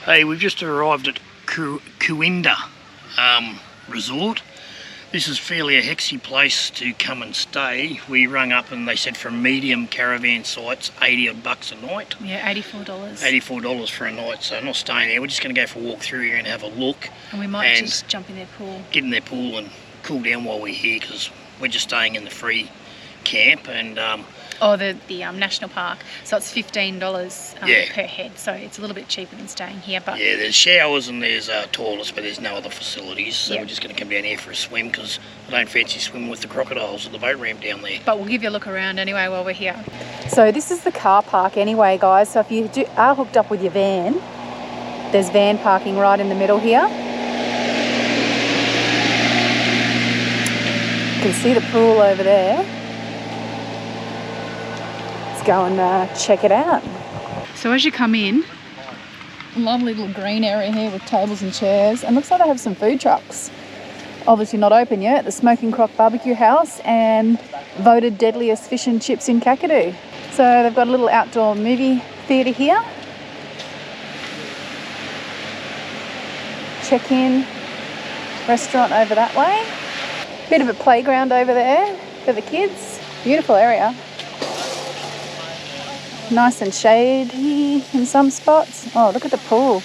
Hey, we've just arrived at Cooinda resort. This is fairly a hexy place to come and stay. We rung up and they said from medium caravan sites, 80 odd bucks a night. Yeah, $84. $84 for a night, so not staying there. We're just going to go for a walk through here and have a look. And we might just jump in their pool. Get in their pool and cool down while we're here, because we're just staying in the free camp. And the national park, so it's $15 per head, so it's a little bit cheaper than staying here. But yeah, there's showers and there's toilets, but there's no other facilities, so we're just going to come down here for a swim, because I don't fancy swimming with the crocodiles at the boat ramp down there. But we'll give you a look around anyway while we're here. So this is the car park anyway, guys, so if you are hooked up with your van, there's van parking right in the middle here. You can see the pool over there. Go and check it out. So as you come in, lovely little green area here with tables and chairs, and looks like they have some food trucks. Obviously not open yet. The Smoking Croc Barbecue House and voted deadliest fish and chips in Kakadu. So they've got a little outdoor movie theatre here. Check-in restaurant over that way. Bit of a playground over there for the kids. Beautiful area. Nice and shady in some spots. Oh, look at the pool.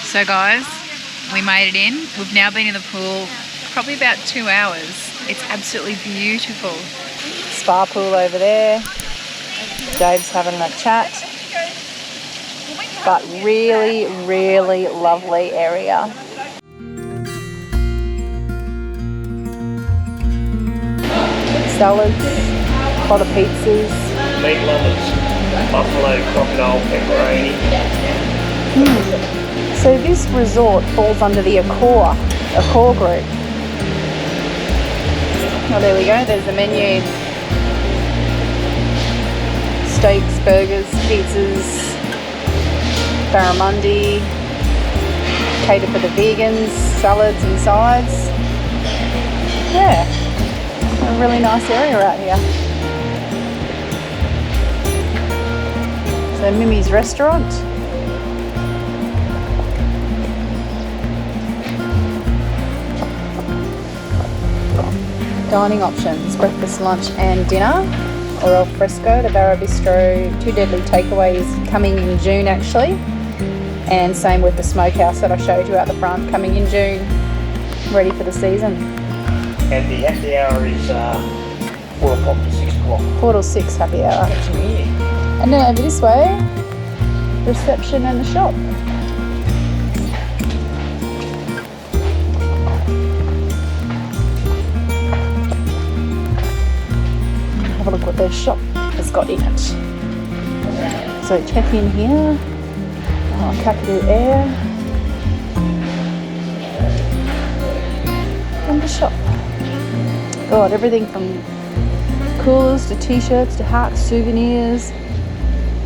So guys, we made it in. We've now been in the pool probably about 2 hours. It's absolutely beautiful. Spa pool over there. Dave's having a chat. But really, really lovely area. Salads, a lot of pizzas. Meat lovers, buffalo, crocodile, pepperoni. So this resort falls under the Accor group. Oh, there we go, there's the menu. Steaks, burgers, pizzas, barramundi, cater for the vegans, salads and sides. Yeah. A really nice area out here. So Mimi's restaurant. Dining options, breakfast, lunch and dinner. Or al fresco, the Barra Bistro, 2 deadly takeaways coming in June actually. And same with the smokehouse that I showed you out the front, coming in June, ready for the season. And the happy hour is 4 o'clock to 6 o'clock. 4 till 6 happy hour. And then over this way, reception and the shop. Have a look what their shop has got in it. So check in here. Kakadu Air. And the shop. God, everything from coolers to t-shirts to hats, souvenirs,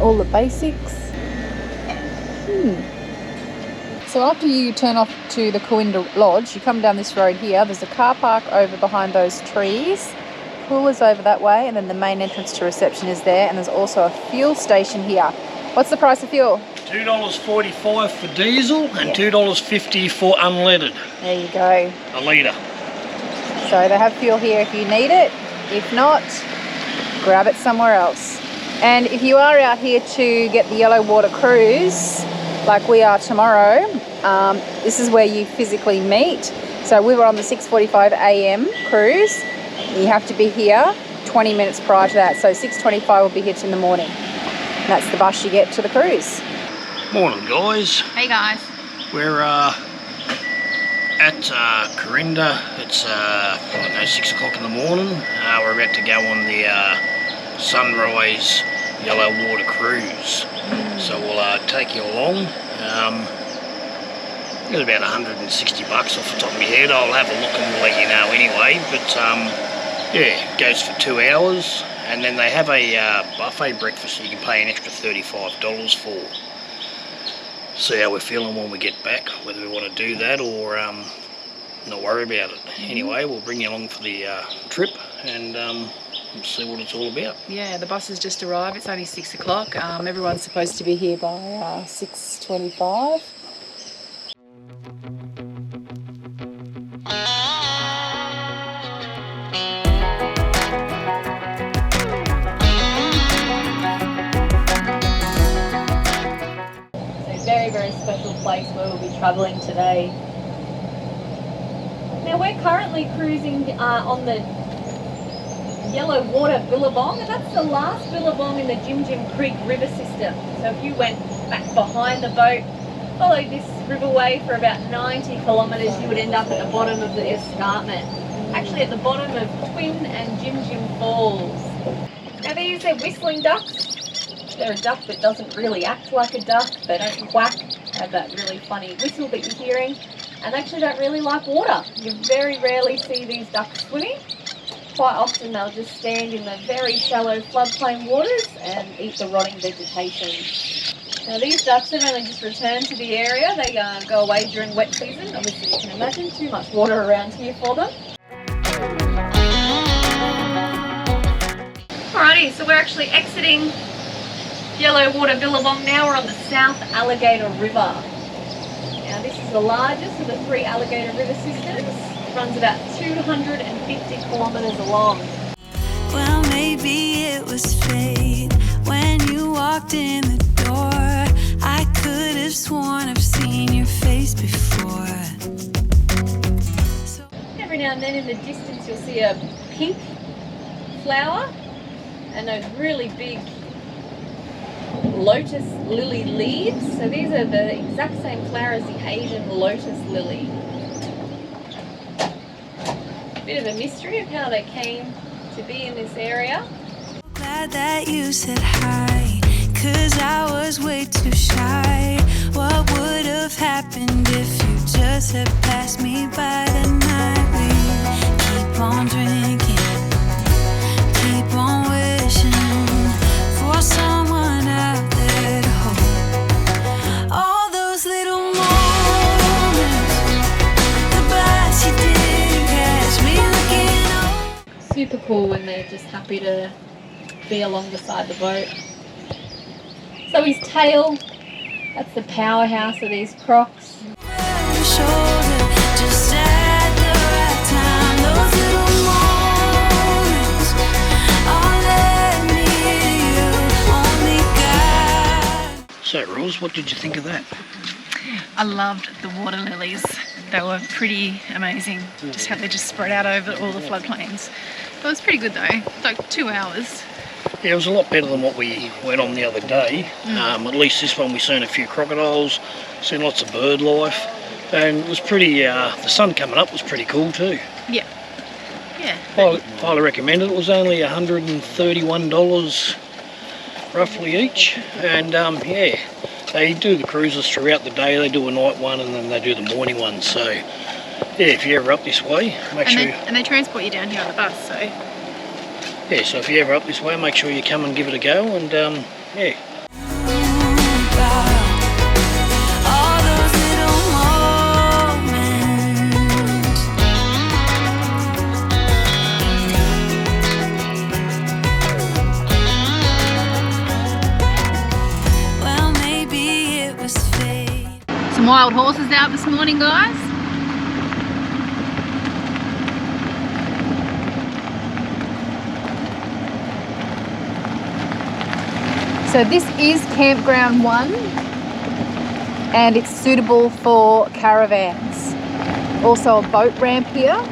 all the basics. So after you turn off to the Cooinda Lodge, you come down this road here. There's a car park over behind those trees. Coolers over that way, and then the main entrance to reception is there. And there's also a fuel station here. What's the price of fuel? $2.45 for diesel and $2.50 for unleaded. There you go. A litre. So they have fuel here if you need it. If not, grab it somewhere else. And if you are out here to get the yellow water cruise, like we are tomorrow, this is where you physically meet. So we were on the 6:45 a.m. cruise. You have to be here 20 minutes prior to that. So 6:25 will be here in the morning. And that's the bus you get to the cruise. Morning, guys. Hey guys. We're at Cooinda. It's 6 o'clock in the morning. We're about to go on the Sunrise Yellow Water Cruise. So we'll take you along. It was about 160 bucks off the top of my head. I'll have a look and we'll let you know anyway. But yeah, it goes for 2 hours. And then they have a buffet breakfast you can pay an extra $35 for. See how we're feeling when we get back, whether we want to do that or not worry about it. Anyway, we'll bring you along for the trip and we'll see what it's all about. Yeah, the bus has just arrived. It's only 6 o'clock. Everyone's supposed to be here by 6:25. Very, very special place where we'll be travelling today. Now we're currently cruising on the Yellow Water Billabong, and that's the last billabong in the Jim Jim Creek river system. So if you went back behind the boat, followed this riverway for about 90 kilometres, you would end up at the bottom of the escarpment. Actually at the bottom of Twin and Jim Jim Falls. Now these are whistling ducks. They're a duck that doesn't really act like a duck. They don't quack, have that really funny whistle that you're hearing, and they actually don't really like water. You very rarely see these ducks swimming. Quite often they'll just stand in the very shallow floodplain waters and eat the rotting vegetation. Now these ducks have only just returned to the area. They go away during wet season. Obviously you can imagine too much water around here for them. Alrighty, so we're actually exiting Yellow Water Billabong now. We're on the South Alligator River. Now this is the largest of the 3 alligator river systems. It runs about 250 kilometres along. Well, maybe it was fate when you walked in the door. I could have sworn I've seen your face before. Every now and then in the distance you'll see a pink flower and those really big lotus lily leaves. So these are the exact same flower as the Asian lotus lily. Bit of a mystery of how they came to be in this area. Glad that you said hi, 'cause I was way too shy. What would have happened if you just had passed me by the night? We keep on drinking, keep on wishing for someone out there to hold. All those little moments, the bites you didn't catch me looking over. Super cool when they're just happy to be along the side of the boat. So his tail, that's the powerhouse of these crocs. Shoulder, just at the right time. Those little moments all led me to you, only God. So Roz, what did you think of that? I loved the water lilies. They were pretty amazing. Just how they just spread out over all the floodplains. It was pretty good though, like 2 hours. Yeah, it was a lot better than what we went on the other day. At least this one we seen a few crocodiles, seen lots of bird life, and it was pretty, the sun coming up was pretty cool too. Yeah. Yeah. Highly recommend it. It was only $131 roughly each, and yeah, they do the cruises throughout the day. They do a night one and then they do the morning one, so yeah, if you're ever up this way, make sure And they transport you down here on the bus, so yeah, so if you're ever up this way, make sure you come and give it a go, and yeah. All those little moments. Well, maybe it was fate. some wild horses out this morning, guys. So this is campground 1 and it's suitable for caravans. Also a boat ramp here,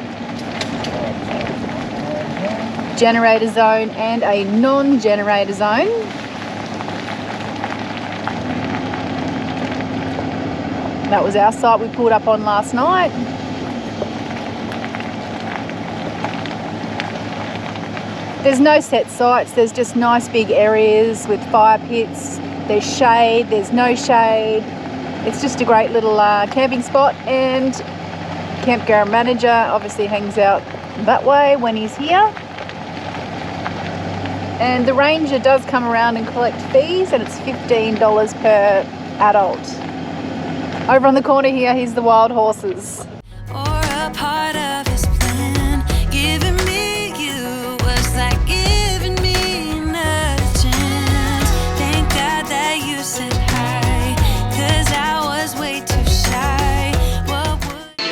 generator zone and a non-generator zone. That was our site we pulled up on last night. There's no set sites, there's just nice big areas with fire pits. There's shade, there's no shade. It's just a great little camping spot, and campground manager obviously hangs out that way when he's here. And the ranger does come around and collect fees, and it's $15 per adult. Over on the corner here, here's the wild horses. Or a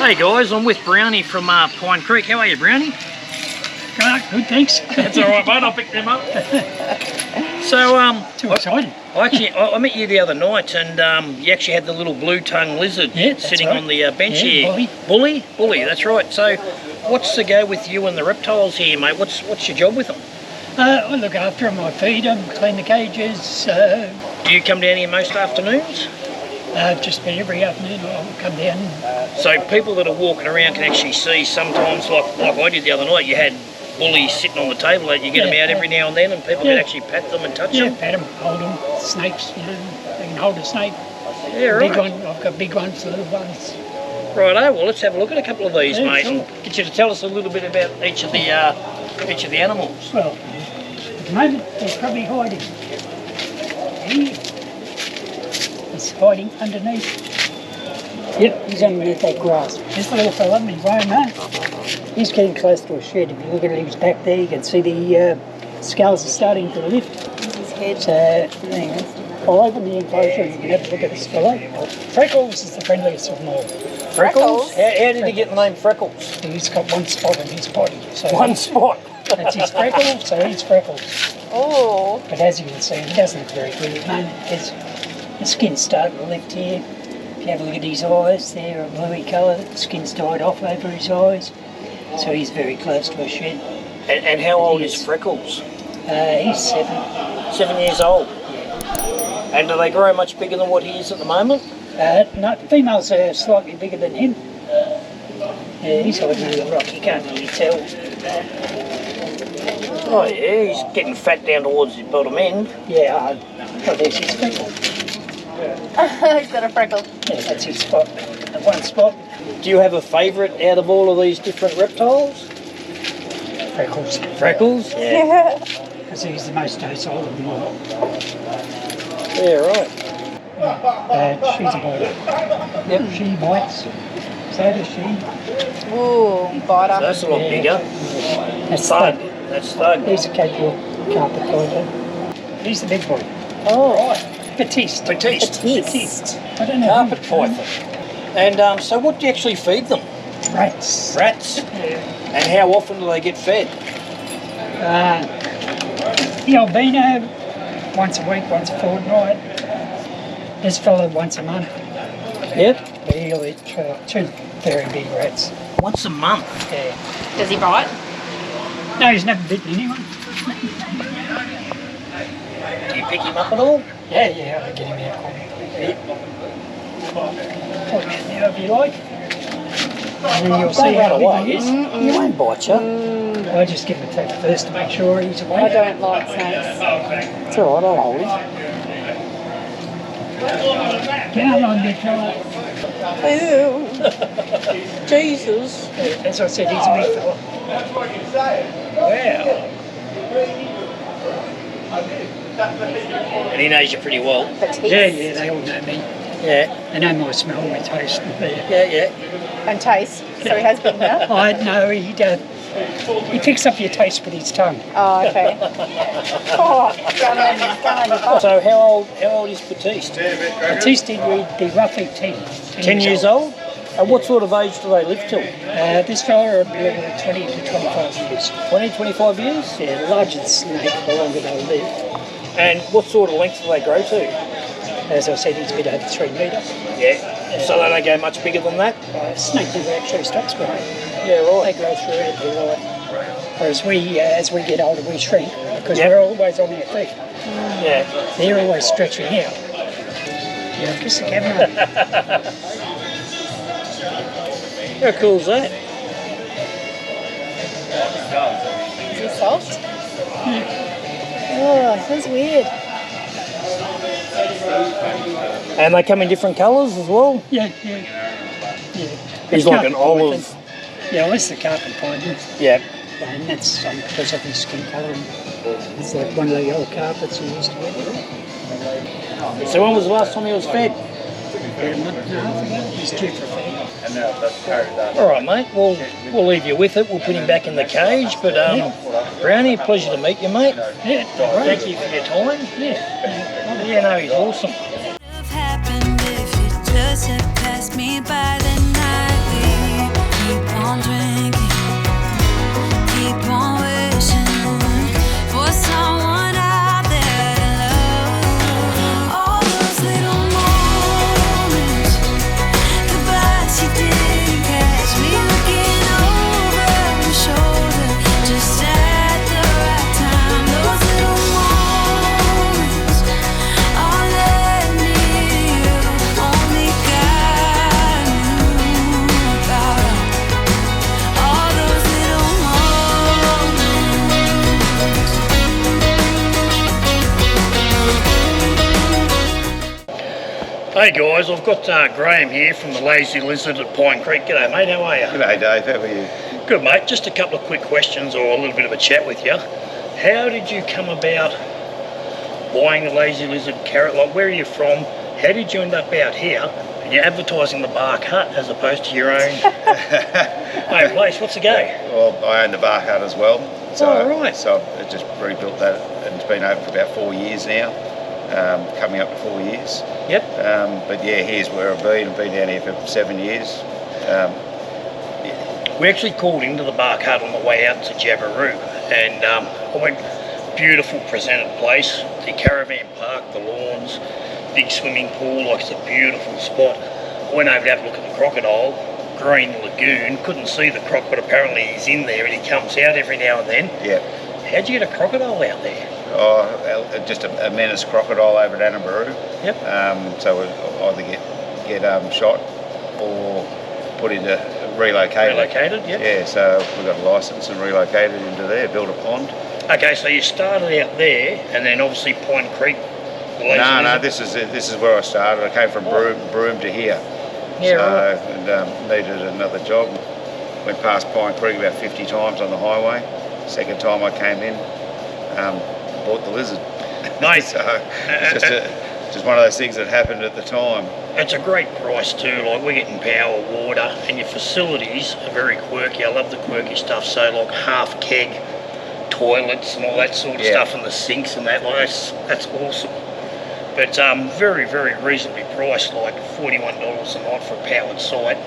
Hey guys, I'm with Brownie from Pine Creek. How are you, Brownie? Good, thanks. That's all right, mate. I'll pick them up. So, Too excited. I met you the other night, and you actually had the little blue-tongued lizard sitting on the bench here. Bully. Bully, that's right. So, what's the go with you and the reptiles here, mate? What's your job with them? I look after them, I feed them, clean the cages. Do you come down here most afternoons? Just about every afternoon I'll come down. So people that are walking around can actually see sometimes, like I did the other night, you had bullies sitting on the table. You get them out every now and then, and people can actually pat them and touch them. Pat them, hold them. Snakes, you know, they can hold a snake. Yeah, right. Big one, I've got big ones, little ones. Righto, well let's have a look at a couple of these, mate, sure. and get you to tell us a little bit about each of the animals. Well, at the moment they're probably hiding. Here. He's hiding underneath. Yep, he's underneath that grass. This little fella, he's lying there. He's getting close to a shed. If you look at his back there, you can see the scales are starting to lift. His head. So, hang on. I'll open the enclosure and you can have a look at this fella. Freckles is the friendliest of them all. Freckles? How did he get the name Freckles? He's got one spot on his body. So one spot? That's his freckle, so he's Freckles. Oh. But as you can see, he doesn't look very good at the moment. The skin's starting to lift here. If you have a look at his eyes, they're a bluey colour. The skin's died off over his eyes. So he's very close to a shed. And how old is Freckles? He's 7. 7 years old? Yeah. And do they grow much bigger than what he is at the moment? No, females are slightly bigger than him. Yeah, he's hiding under the rock, you can't really tell. Oh yeah, he's getting fat down towards the bottom end. Yeah, there's his freckle. He's got a freckle. Yeah, that's his spot. The one spot. Do you have a favourite out of all of these different reptiles? Freckles. Freckles? Yeah. Because he's the most docile of them all. Yeah, right. She's a biter. Yep, she bites. So does she. Ooh, biter. So that's a lot bigger. That's Thug. Thug. That's Thug. He's a casual carpet python. He's the big boy. Oh. Right. Batiste. Batiste. I don't know. Carpet python. And so what do you actually feed them? Rats. Rats? Yeah. And how often do they get fed? The albino, once a week, once a fortnight. This fella once a month. Yep. He'll eat 2 very big rats. Once a month? Yeah. Does he bite? No, he's never bitten anyone. Do you pick him up at all? Yeah, I get him out quick. Point him out now if you like. And then you'll see Don't run how big away. he is. He won't bite you. I just give him a tap first to make sure he's awake. I don't like snakes. It's alright, I'll hold him. Get on, big fella. Ew. Jesus. As I said, he's a big fella. Wow. And he knows you pretty well. Batiste. Yeah, they all know me. Yeah. They know my smell, my taste. Yeah. And taste. So he has been there? I know he picks up your taste with his tongue. Oh, okay. Oh, gun on your butt. So how old is Batiste? Batiste would be roughly 10. 10 years old? And what sort of age do they live till? This fella will be living 20 to 25 years. 20, 25 years? Yeah, the larger the snake, the longer they'll live. And what sort of length do they grow to? As I said, he's a bit over 3 metres. Yeah. So they don't go much bigger than that? Snake never actually stops growing. Yeah, They right. grow throughout their life. Whereas as we get older, we shrink because we're always on our feet. Yeah. They're always stretching out. Yeah, kiss the camera. How cool is that? Is he soft? Oh, that's weird. And they come in different colours as well? Yeah. He's like an olive. Yeah, well, that's the carpet python. Yeah. And that's because of his skin colour. It's like one of the old carpets he used to wear. So when was the last time he was fed? About a month and a half ago, he's due for a feed. All right, mate. We'll leave you with it. We'll put him back in the cage. But Brownie, pleasure to meet you, mate. Yeah, Thank you for your time. Yeah, no, he's awesome. Have happened if you just had passed me by the night we Hey guys, I've got Graham here from the Lazy Lizard at Pine Creek. G'day mate, how are you? G'day Dave, how are you? Good mate, just a couple of quick questions or a little bit of a chat with you. How did you come about buying the Lazy Lizard carrot? Like, where are you from? How did you end up out here? And you're advertising the Bark Hut as opposed to your own place. What's the go? Well, I own the Bark Hut as well. So, right. So I've just rebuilt that and it's been open for about 4 years now. Coming up to 4 years. Yep. But yeah, here's where I've been. I've been down here for 7 years. We actually called into the Bark Hut on the way out to Jabiru, and I went, beautiful presented place, the caravan park, the lawns, big swimming pool, like it's a beautiful spot. I went over to have a look at the crocodile, green lagoon, couldn't see the croc, but apparently he's in there and he comes out every now and then. Yeah. How'd you get a crocodile out there? Oh, just a menace crocodile over at Annaburu. Yep. So we'll either get shot or put into relocated. Relocated, yep. Yeah, so we got a licence and relocated into there, built a pond. Okay, so you started out there and then obviously Pine Creek. No, this is where I started. I came from Broome to here. Yeah, so, right. And needed another job. Went past Pine Creek about 50 times on the highway. Second time I came in, bought the lizard. Nice. So it's just one of those things that happened at the time. It's a great price too, like we're getting power, water, and your facilities are very quirky. I love the quirky stuff, so like half keg toilets and all that sort of stuff, and the sinks and that, like that's awesome. But very, very reasonably priced, like $41 a night for a powered site.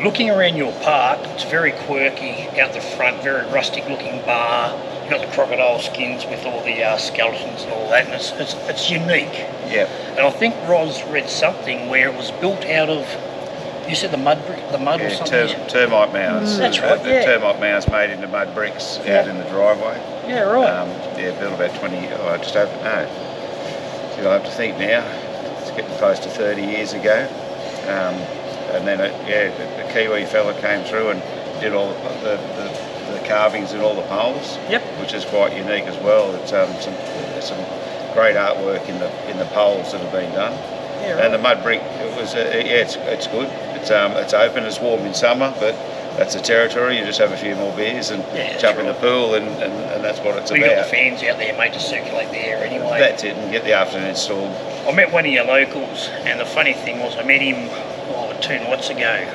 Looking around your park, it's very quirky out the front, very rustic looking bar. You've got the crocodile skins with all the skeletons and all that, and it's unique. Yeah. And I think Roz read something where it was built out of, you said the mud or something? Termite mounds. That's right, The termite mounds made into mud bricks out in the driveway. Yeah, right. Built about 20, just over, no. You'll have to think now, it's getting close to 30 years ago. And then, the Kiwi fella came through and did all the carvings in all the poles. Yep. Which is quite unique as well. It's some great artwork in the poles that have been done. Yeah, right. And the mud brick, it's good. It's open, it's warm in summer, but that's the territory. You just have a few more beers and jump in the pool, and that's what it's about. We've got the fans out there, mate, to circulate the air anyway. That's it, and get the afternoon installed. I met one of your locals, and the funny thing was I met him 2 nights ago,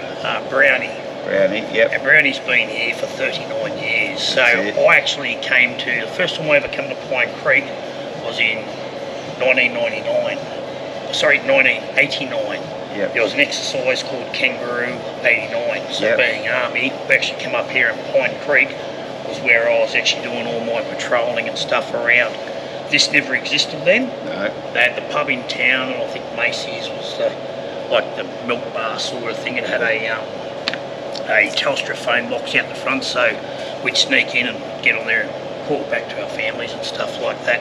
Brownie. Brownie, yep. And Brownie's been here for 39 years. So I actually came to, the first time I ever came to Pine Creek was in 1989. Sorry, 1989. Yep. There was an exercise called Kangaroo 89. So being Army, we actually came up here in Pine Creek was where I was actually doing all my patrolling and stuff around. This never existed then. No. They had the pub in town, and I think Macy's was like the milk bar sort of thing. It had a Telstra phone box out the front, so we'd sneak in and get on there and call back to our families and stuff like that.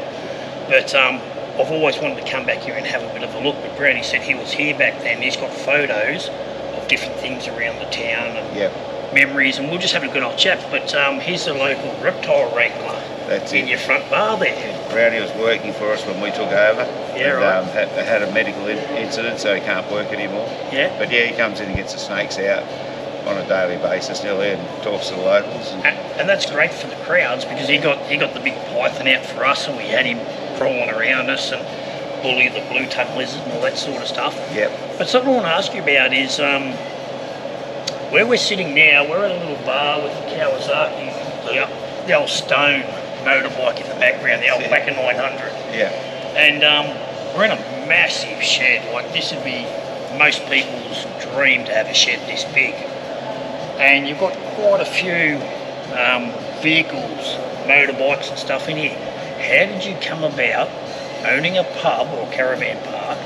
But I've always wanted to come back here and have a bit of a look, but Brownie said he was here back then. He's got photos of different things around the town and memories, and we'll just have a good old chat. But he's the local reptile wrangler. That's in your front bar there. Brownie was working for us when we took over. Yeah, and, right. Had a medical incident, so he can't work anymore. Yeah. But he comes in and gets the snakes out on a daily basis nearly and talks to the locals. And that's great for the crowds, because he got the big python out for us, and we had him crawling around us and bully the blue-tongued lizard and all that sort of stuff. Yep. But something I want to ask you about is where we're sitting now. We're at a little bar with the Kawasaki, the old stone motorbike in the background, the old Wacker 900. Yeah. And we're in a massive shed. Like, this would be most people's dream to have a shed this big. And you've got quite a few vehicles, motorbikes and stuff in here. How did you come about owning a pub or caravan park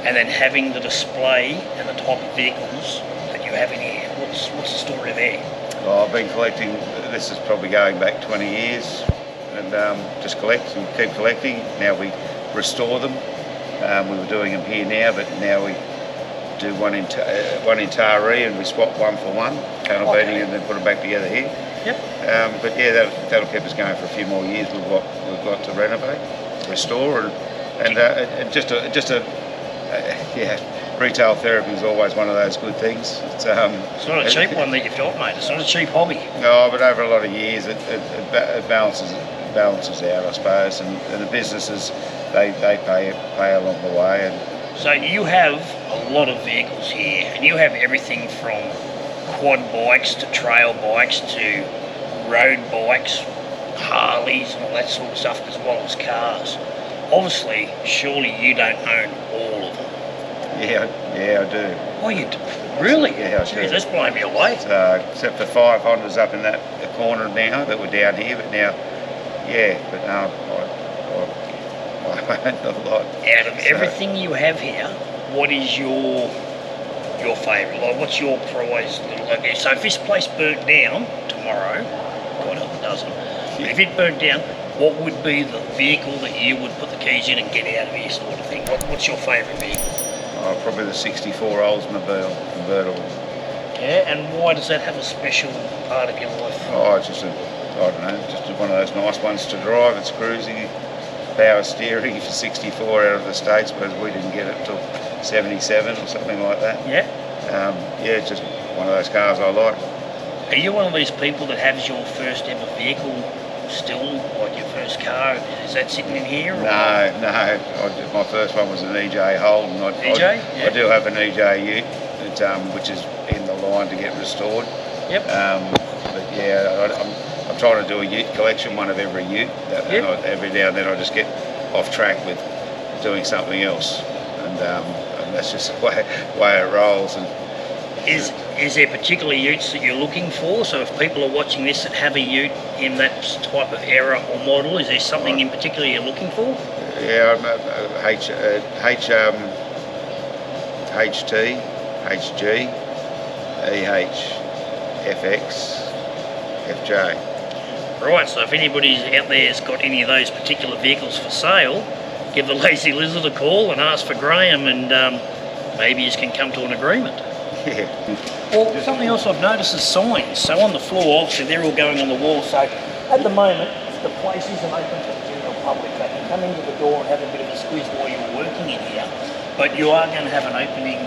and then having the display and the type of vehicles that you have in here? What's the story there? Well, I've been collecting, this is probably going back 20 years, and just collect and keep collecting. Now we restore them. We were doing them here now, but now we do one in Taree, and we swap one for one, panel beating, and then put them back together here. Yep. But yeah, that'll keep us going for a few more years. We've got to renovate, restore, and just a retail therapy is always one of those good things. It's not a cheap one that you've got, mate. It's not a cheap hobby. No, but over a lot of years, it balances out, I suppose, and the businesses they pay along the way. And so you have a lot of vehicles here, and you have everything from quad bikes to trail bikes to road bikes, Harleys, and all that sort of stuff, as well as cars. Obviously, surely you don't own all of them. Yeah, I do. Oh, you do? Really? Yeah, I do. That's blowing me away. Except for 5 Hondas up in that corner now that were down here, but now, I own a lot. Out of everything you have here, what is your favourite? Like, what's your prize? Okay, so if this place burnt down tomorrow, God help it doesn't, but if it burnt down, what would be the vehicle that you would put the keys in and get out of here, sort of thing? What's your favourite vehicle? Probably the 64 Oldsmobile convertible. Yeah, and why does that have a special part of your life? Oh, it's just just one of those nice ones to drive. It's cruisy, power steering for 64 out of the States, whereas we didn't get it till 77 or something like that. Yeah. It's just one of those cars I like. Are you one of these people that has your first ever vehicle still, like your first car? Is that sitting in here? Or? No. My first one was an EJ Holden. I do have an EJ Ute, which is in the line to get restored. Yep. But yeah, I'm trying to do a Ute collection, one of every Ute. Every now and then I just get off track with doing something else, and that's just the way it rolls. And is there particular utes that you're looking for? So if people are watching this that have a ute in that type of era or model, is there something in particular you're looking for? Yeah, HT, HG, FX, FJ. Right, so if anybody's out there has got any of those particular vehicles for sale, give the Lazy Lizard a call and ask for Graham, and maybe you can come to an agreement. Yeah. Well, something else I've noticed is signs. So on the floor, obviously they're all going on the wall. So at the moment, the place isn't open to the general public. They can come into the door and have a bit of a squeeze while you're working in here. But you are going to have an opening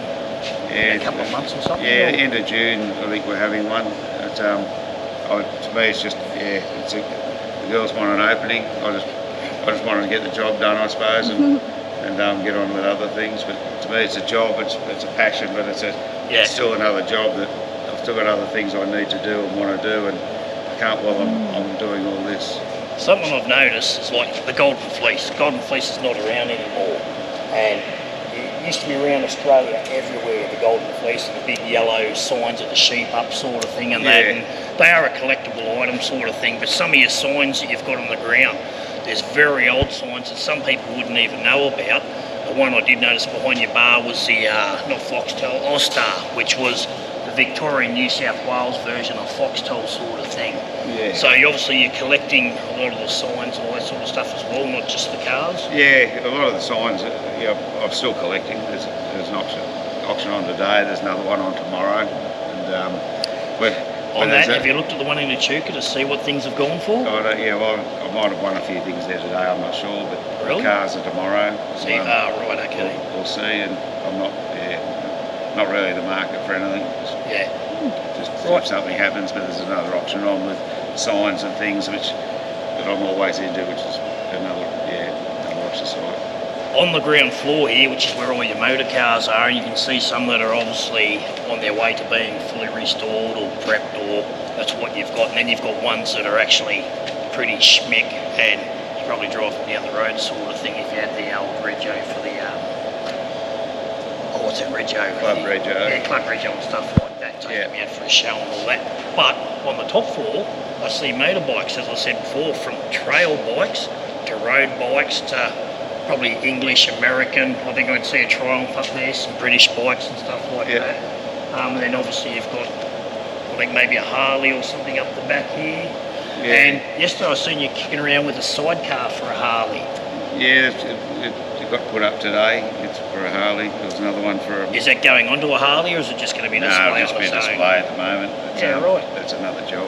in a couple of months or something? Yeah, end of June, I think we're having one. To me, it's just, the girls want an opening. I just wanted to get the job done, I suppose, and get on with other things. But to me, it's a job, it's a passion, but it's still another job that I've still got other things I need to do and want to do, and I can't while I'm doing all this. Something I've noticed is like the golden fleece. Golden fleece is not around anymore, and it used to be around Australia everywhere, the golden fleece and the big yellow signs of the sheep up sort of thing, and that. And they are a collectible item sort of thing, but some of your signs that you've got on the ground, there's very old signs that some people wouldn't even know about. The one I did notice behind your bar was the, not Foxtel, Austar, which was the Victorian New South Wales version of Foxtel sort of thing. Yeah. So you're collecting a lot of the signs and all that sort of stuff as well, not just the cars? Yeah, a lot of the signs, I'm still collecting. There's an auction on today, there's another one on tomorrow. And on that, have you looked at the one in Echuca to see what things have gone for? I might have won a few things there today, I'm not sure, but really? The cars are tomorrow. See, right, okay. We'll see, and I'm not really the market for anything. Just if something happens, but there's another auction on with signs and things that I'm always into, which is another exercise. On the ground floor here, which is where all your motor cars are, you can see some that are obviously on their way to being fully restored or prepped, or that's what you've got. And then you've got ones that are actually pretty schmick, and you probably drive them down the road sort of thing if you had the old Rego for the, what's that, Rego? Club Rego. Yeah, Club Rego and stuff like that, take them out for a show and all that. But on the top floor, I see motorbikes, as I said before, from trail bikes to road bikes to probably English, American. I think I'd see a Triumph up there, some British bikes and stuff like that. And then obviously you've got, I think maybe a Harley or something up the back here. Yeah. And yesterday I seen you kicking around with a sidecar for a Harley. Yeah, it got put up today. It's for a Harley. There's another one for a... Is that going onto a Harley, or is it just going to be a display? No, it'll just be a display at the moment. Right. That's another job.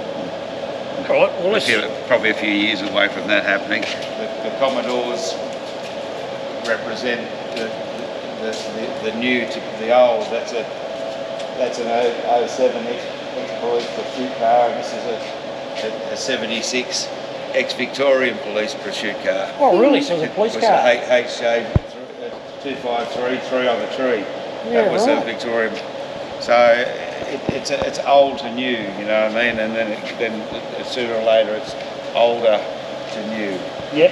Right, well, probably a few years away from that happening. The Commodores represent the the new to the old. That's an 07 ex-police pursuit car, and this is a 76 ex-Victorian police pursuit car. Oh, really? So it was a police car? It was a H-shade 253, 3 on the tree. Yeah, that was right. a Victorian. So it's old to new, you know what I mean? And then sooner or later it's older to new. Yep.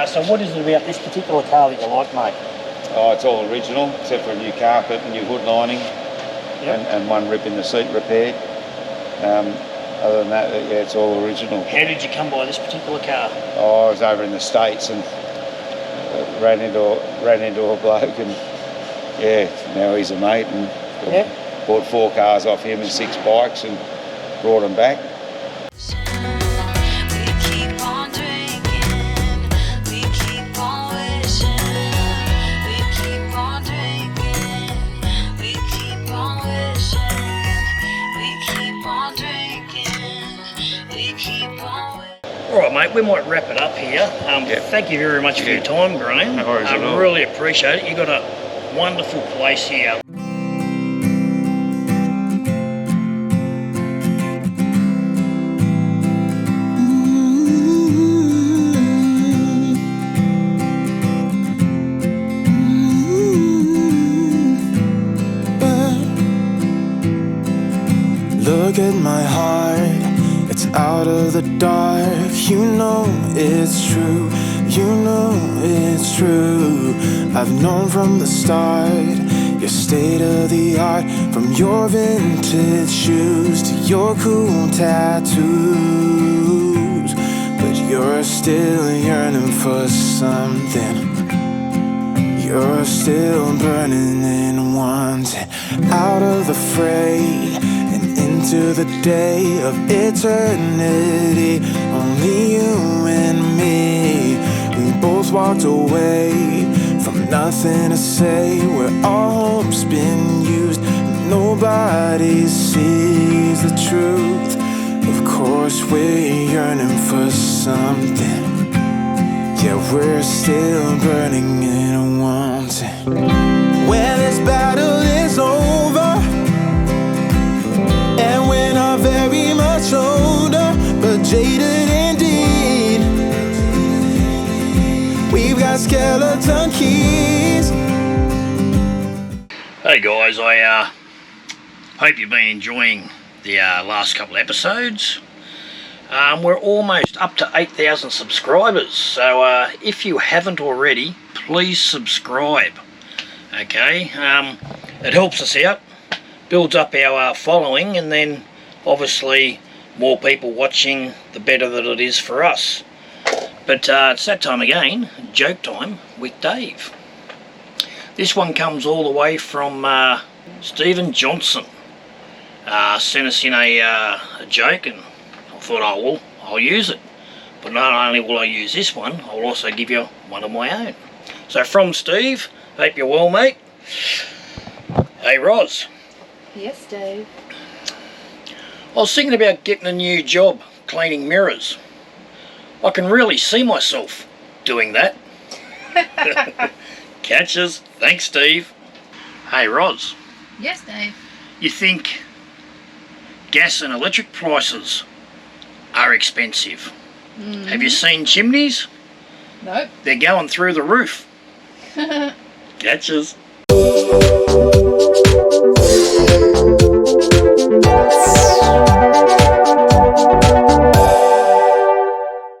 So what is it about this particular car that you like, mate? Oh, it's all original, except for a new carpet, a new hood lining, and one rip in the seat repaired. Other than that, yeah, it's all original. How did you come by this particular car? Oh, I was over in the States and ran into a bloke, and yeah, now he's a mate, and bought 4 cars off him and 6 bikes and brought them back. Alright mate, we might wrap it up here. Thank you very much for your time, Graham. No worries at all. I really appreciate it. You've got a wonderful place here. Look at my heart, it's out of the dark. You know it's true, you know it's true. I've known from the start, your state of the art. From your vintage shoes to your cool tattoos. But you're still yearning for something. You're still burning and wanting out of the fray into the day of eternity. Only you and me. We both walked away from nothing to say, where all hope's been used. Nobody sees the truth. Of course we're yearning for something. Yeah, we're still burning and wanting. When this battle is over, and we're not very much older, but jaded indeed. We've got skeleton keys. Hey guys, I hope you've been enjoying the last couple of episodes. We're almost up to 8,000 subscribers, so if you haven't already, please subscribe. Okay, it helps us out, builds up our following, and then obviously more people watching, the better that it is for us. But it's that time again, joke time with Dave. This one comes all the way from Stephen Johnson. Sent us in a joke, and I thought, oh well, I'll use it. But not only will I use this one, I'll also give you one of my own. So from Steve, hope you're well, mate. Hey Roz. Yes, Dave. I was thinking about getting a new job cleaning mirrors. I can really see myself doing that. Catches. Thanks, Steve. Hey, Roz. Yes, Dave. You think gas and electric prices are expensive? Mm-hmm. Have you seen chimneys? Nope. They're going through the roof. Catches.